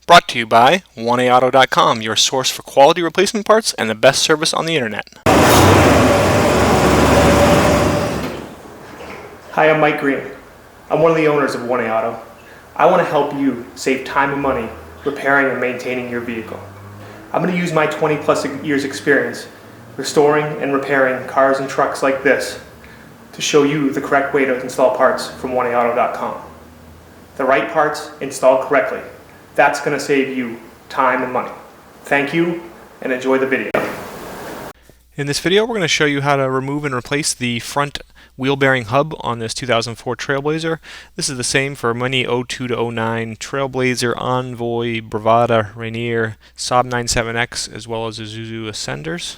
Brought to you by 1AAuto.com, your source for quality replacement parts and the best service on the internet. Hi, I'm Mike Green. I'm one of the owners of 1A Auto. I want to help you save time and money repairing and maintaining your vehicle. I'm going to use my 20 plus years experience restoring and repairing cars and trucks like this to show you the correct way to install parts from 1AAuto.com. The right parts installed correctly. That's going to save you time and money. Thank you and enjoy the video. In this video we're going to show you how to remove and replace the front wheel bearing hub on this 2004 Trailblazer. This is the same for many 02 to 09 Trailblazer, Envoy, Bravada, Rainier, Saab 97X, as well as Isuzu Ascenders.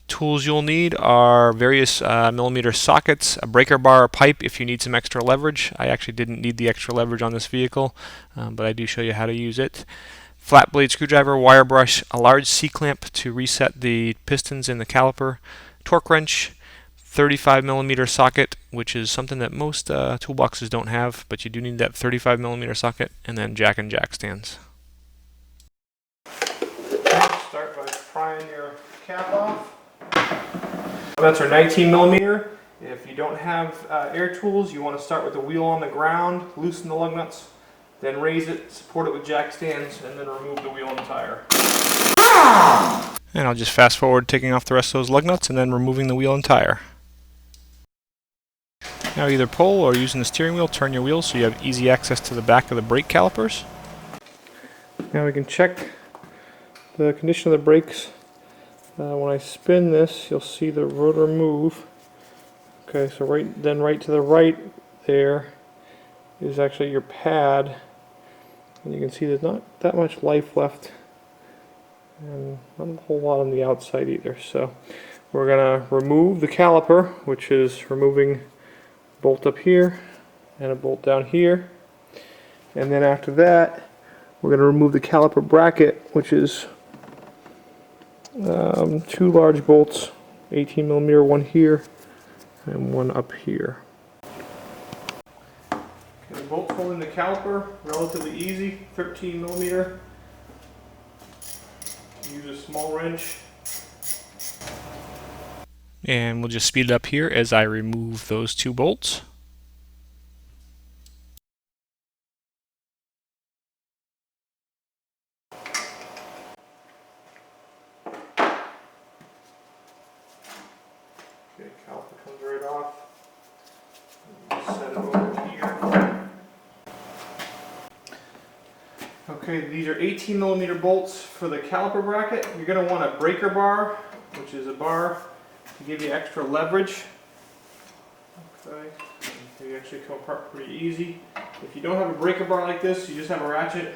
Tools you'll need are various millimeter sockets, a breaker bar, a pipe if you need some extra leverage. I actually didn't need the extra leverage on this vehicle, but I do show you how to use it. Flat blade screwdriver, wire brush, a large C-clamp to reset the pistons in the caliper, torque wrench, 35 millimeter socket, which is something that most toolboxes don't have, but you do need that 35 millimeter socket, and then jack and jack stands. Start by prying your cap off. That's our 19 millimeter. If you don't have air tools, you want to start with the wheel on the ground, loosen the lug nuts, then raise it, support it with jack stands, and then remove the wheel and tire. And I'll just fast forward taking off the rest of those lug nuts and then removing the wheel and tire. Now either pull or using the steering wheel, turn your wheels so you have easy access to the back of the brake calipers. Now we can check the condition of the brakes. When I spin this, you'll see the rotor move. Okay, so right to the right there is actually your pad, and you can see there's not that much life left, and not a whole lot on the outside either. So we're gonna remove the caliper, which is removing a bolt up here and a bolt down here, and then after that we're gonna remove the caliper bracket, which is two large bolts, 18 millimeter, one here and one up here. Okay, the bolts holding the caliper, relatively easy, 13 millimeter. Use a small wrench. And we'll just speed it up here as I remove those two bolts. Okay, caliper comes right off. Just set it over here. Okay, these are 18 millimeter bolts for the caliper bracket. You're going to want a breaker bar, which is a bar to give you extra leverage. Okay, they actually come apart pretty easy. If you don't have a breaker bar like this, you just have a ratchet,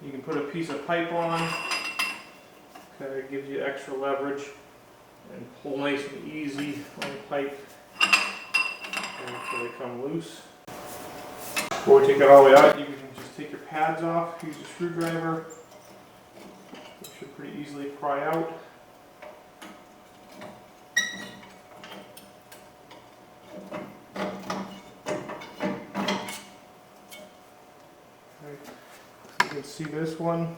you can put a piece of pipe on. Okay, it gives you extra leverage and pull nice and easy on the pipe until they come loose. Before we take it all the way out, you can just take your pads off, use a screwdriver. It should pretty easily pry out. You can see this one.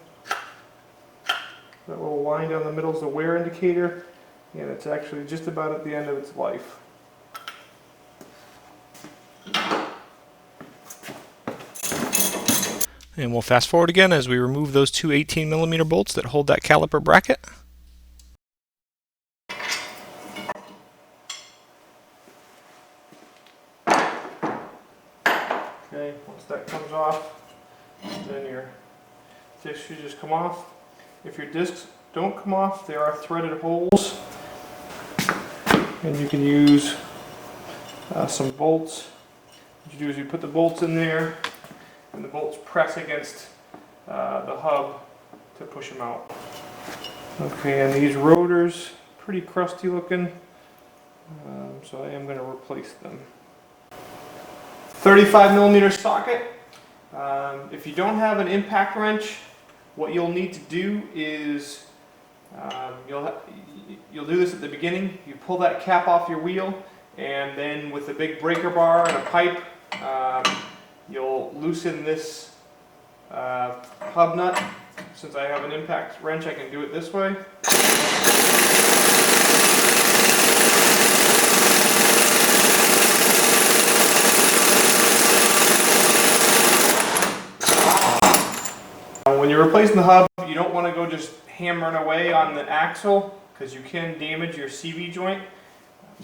That little line down the middle is the wear indicator, and it's actually just about at the end of its life. And we'll fast forward again as we remove those two 18 millimeter bolts that hold that caliper bracket. Okay, once that comes off, then your discs should just come off. If your discs don't come off, there are threaded holes, and you can use some bolts. What you do is you put the bolts in there, and the bolts press against the hub to push them out. Okay, and these rotors, pretty crusty looking, so I am going to replace them. 35 millimeter socket. If you don't have an impact wrench, what you'll need to do is you'll do this at the beginning. You pull that cap off your wheel, and then with a big breaker bar and a pipe, you'll loosen this hub nut. Since I have an impact wrench, I can do it this way. When you're replacing the hub, you don't want to go just hammering away on the axle because you can damage your CV joint.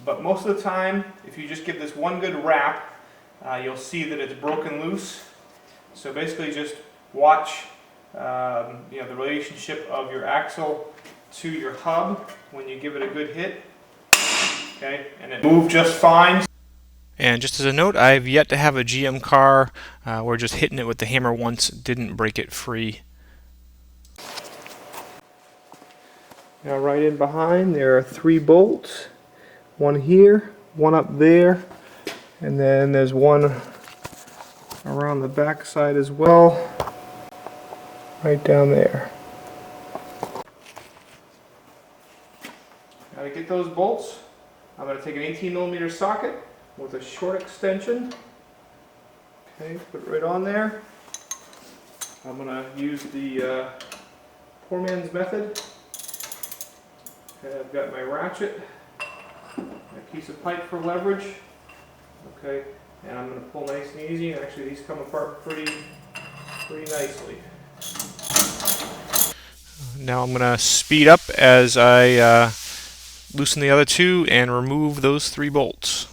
But most of the time, if you just give this one good wrap, you'll see that it's broken loose. So basically just watch the relationship of your axle to your hub when you give it a good hit. Okay, and it moved just fine. And just as a note, I've yet to have a GM car where just hitting it with the hammer once didn't break it free. Now right in behind there are 3 bolts. One here, one up there, and then there's one around the back side as well, right down there. Now to get those bolts, I'm going to take an 18mm socket with a short extension. Okay, put it right on there. I'm going to use the poor man's method. Okay, I've got my ratchet, a piece of pipe for leverage. Okay, and I'm going to pull nice and easy, and actually these come apart pretty nicely. Now I'm going to speed up as I loosen the other 2 and remove those 3 bolts.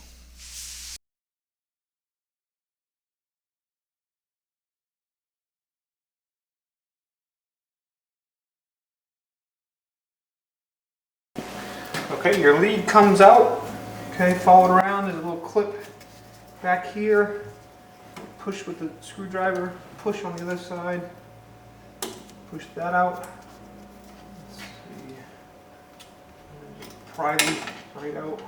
Okay, your lead comes out. Okay, follow it around. There's a little clip back here. Push with the screwdriver. Push on the other side. Push that out. Let's see. Pry these right out.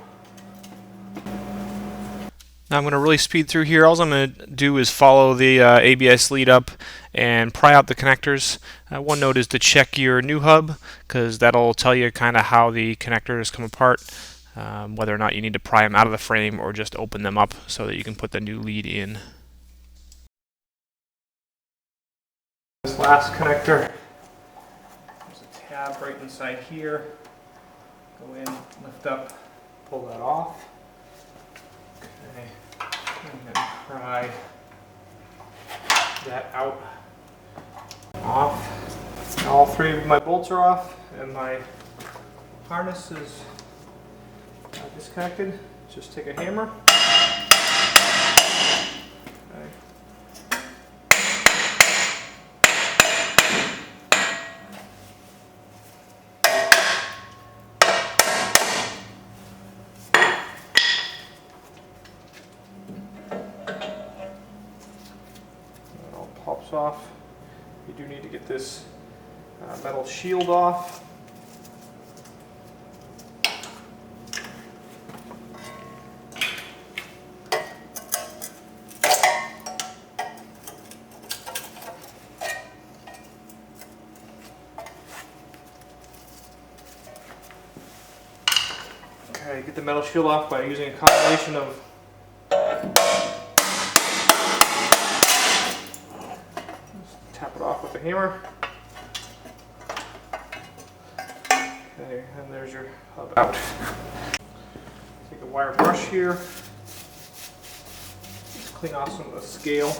Now I'm going to really speed through here. All I'm going to do is follow the ABS lead up and pry out the connectors. One note is to check your new hub, because that'll tell you kind of how the connectors come apart, whether or not you need to pry them out of the frame or just open them up so that you can put the new lead in. This last connector, there's a tab right inside here. Go in, lift up, pull that off. Okay, and then pry that out, off. Now all 3 of my bolts are off, and my harness is disconnected. Just take a hammer. Okay. It all pops off. You do need to get this metal shield off. Okay, get the metal shield off by using a combination of tap it off with a hammer. Okay, and there's your hub out. Take a wire brush here. Just clean off some of the scale.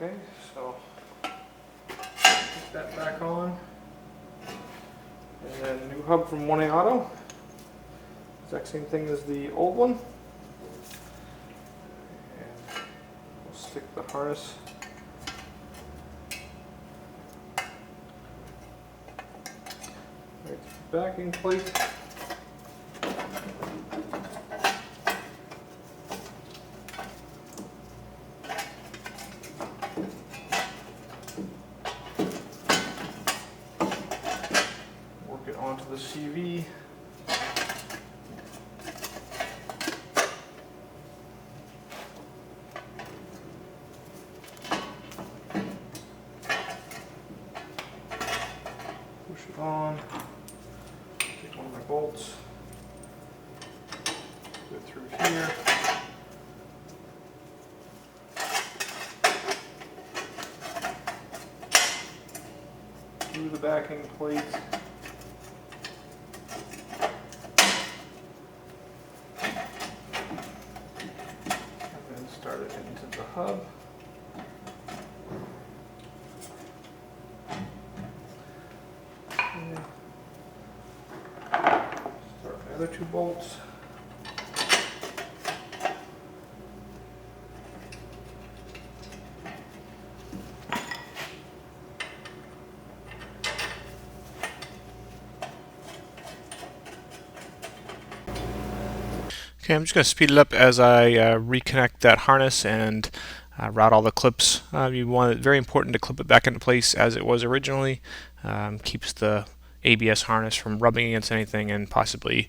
Okay, so put that back on. And then new hub from 1A Auto. Exact same thing as the old one. And we'll stick the harness right to the backing plate. Work it onto the CV. push it on, take one of my bolts, go through here. Through the backing plate. And then start it into the hub. Okay. Start my other two bolts. Okay, I'm just going to speed it up as I reconnect that harness and route all the clips. You want it very important to clip it back into place as it was originally. Keeps the ABS harness from rubbing against anything and possibly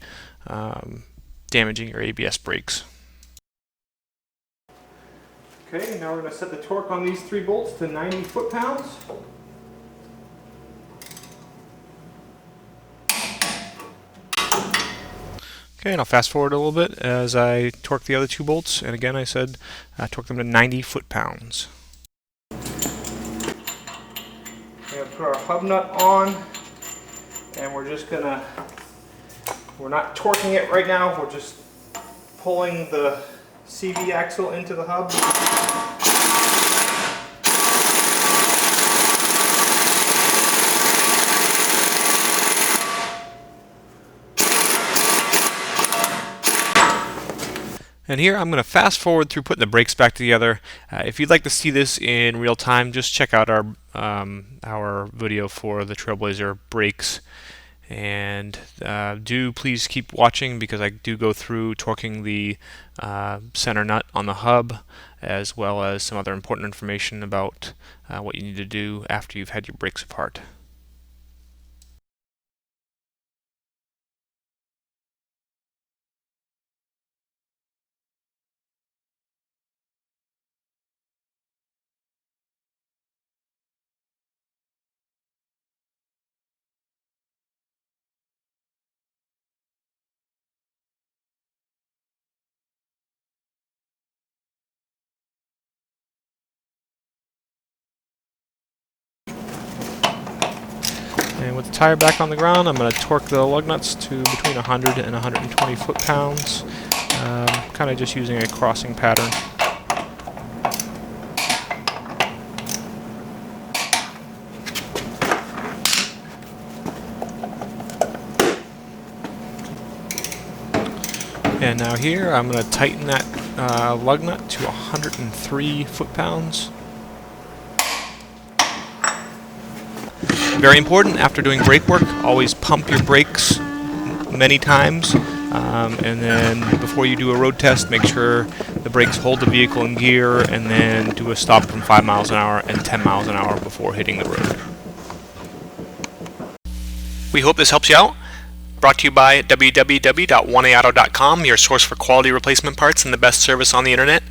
damaging your ABS brakes. Okay, now we're going to set the torque on these three bolts to 90 foot-pounds. Okay, and I'll fast forward a little bit as I torque the other two bolts, and again I said torque them to 90 foot-pounds. We're going to put our hub nut on, and we're not torquing it right now, we're just pulling the CV axle into the hub. And here I'm going to fast forward through putting the brakes back together. If you'd like to see this in real time, just check out our video for the Trailblazer brakes. And do please keep watching because I do go through torquing the center nut on the hub, as well as some other important information about what you need to do after you've had your brakes apart. And with the tire back on the ground, I'm going to torque the lug nuts to between 100 and 120 foot-pounds, kind of just using a crossing pattern. And now here, I'm going to tighten that lug nut to 103 foot-pounds. Very important, after doing brake work, always pump your brakes many times, and then before you do a road test, make sure the brakes hold the vehicle in gear, and then do a stop from 5 miles an hour and 10 miles an hour before hitting the road. We hope this helps you out. Brought to you by www.oneauto.com, your source for quality replacement parts and the best service on the internet.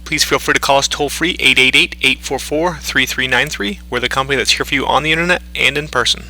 Please feel free to call us toll-free 888-844-3393. We're the company that's here for you on the internet and in person.